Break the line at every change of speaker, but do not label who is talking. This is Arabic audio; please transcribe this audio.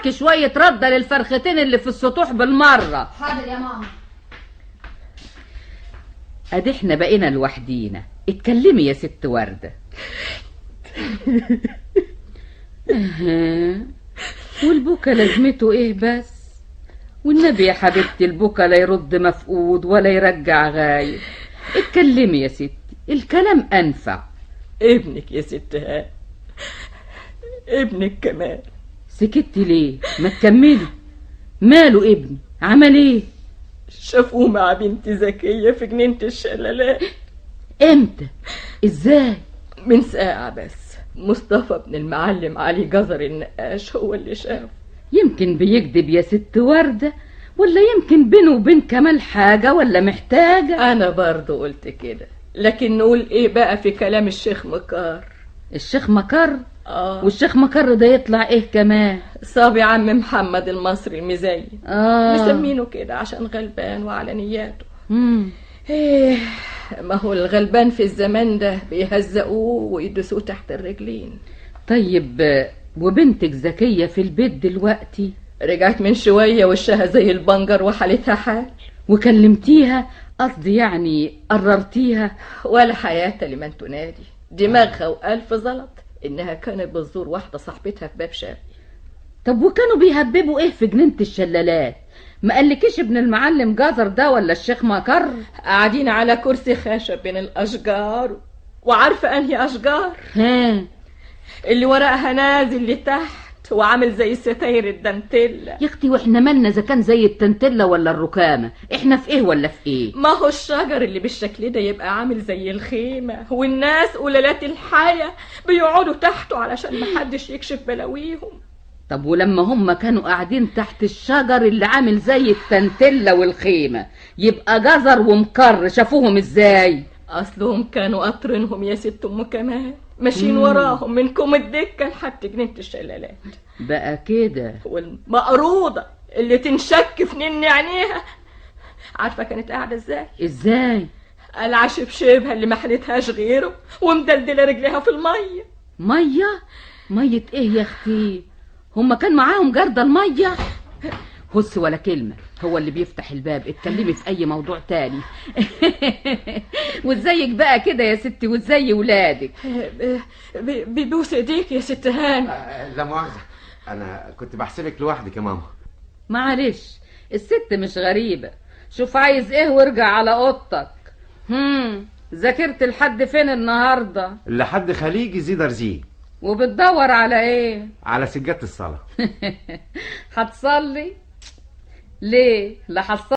معاكي شوية ردة للفرختين اللي في السطوح بالمرة.
حاضر يا ماما.
ادي احنا بقينا لوحدينا. اتكلمي يا ست وردة. والبكا لازمته ايه بس؟ والنبي يا حبيبتي البكا لا يرد مفقود ولا يرجع غايب. اتكلمي يا ستي، الكلام انفع.
ابنك يا ست هانم، ابنك كمان.
سكتي ليه؟ ما تكملي. ماله ابني؟ عمل ايه؟
شافوه مع بنت زكية في جنينة الشلالات.
امتى؟ ازاي؟
من ساعة بس. مصطفى بن المعلم علي جزر النقاش هو اللي شافه.
يمكن بيكذب يا ست وردة، ولا يمكن بينه وبين كمال حاجة ولا محتاجة.
أنا برضو قلت كده، لكن نقول إيه بقى في كلام الشيخ مكار؟
الشيخ مكر؟ والشيخ مكر ده يطلع إيه كمان؟
صابي عم محمد المصري المزين. مسمينه كده عشان غلبان وعلى نياته. إيه، ما هو الغلبان في الزمان ده بيهزقوه ويدسوه تحت الرجلين.
طيب وبنتك زكية في البيت دلوقتي؟
رجعت من شوية وشها زي البنجر وحالتها حال.
وكلمتيها؟ قصدي يعني قررتيها؟
ولا حياة لمن تنادي. دماغها وألف زلط إنها كانت بتزور واحدة صاحبتها في باب شاب.
طب وكانوا بيهببوا إيه في جنينة الشلالات؟ ما قالكيش ابن المعلم جزر ده ولا الشيخ مكر؟
قاعدين على كرسي خشب بين الأشجار. وعارفة أنهي أشجار؟ اللي ورقها نازل لتحت وعامل زي الستاير الدانتيلا.
يا اختي واحنا مالنا اذا كان زي التنتيلا ولا الركامه؟ احنا في ايه ولا في ايه؟
ما هو الشجر اللي بالشكل ده يبقى عامل زي الخيمه، والناس قلالات الحياه بيقعدوا تحته علشان محدش يكشف بلاويهم.
طب ولما هم كانوا قاعدين تحت الشجر اللي عامل زي التنتيلا والخيمه، يبقى جزر ومكر شافوهم ازاي؟
اصلهم كانوا قاطرينهم يا ست ام كمال، ماشيين وراهم من كوم الدكه لحد جنينه الشلالات.
بقى كده.
والمقروضه اللي تنشك في نن عينيها، عارفه كانت قاعده
ازاي؟
قلعه شبشبها اللي ما حلتهاش غيره ومدلدله رجليها في الميه.
ميه ايه يا اختي؟ هما كان معاهم جردة الميه؟ هس ولا كلمة، هو اللي بيفتح الباب. اتكلمي في اي موضوع تاني. وازيك بقى كده يا ستي وازاي ولادك؟
بيبوس ايديك يا ست هانم.
لا مؤاخذة، انا كنت بحسبك لوحدك يا ماما.
معلش، الست مش غريبة. شوف عايز ايه وارجع على اوضتك. ذاكرت لحد فين النهاردة؟
لحد خليجي زيدر زي.
وبتدور على ايه؟
على سجادة الصلاة.
هتصلي؟ ليه؟ لا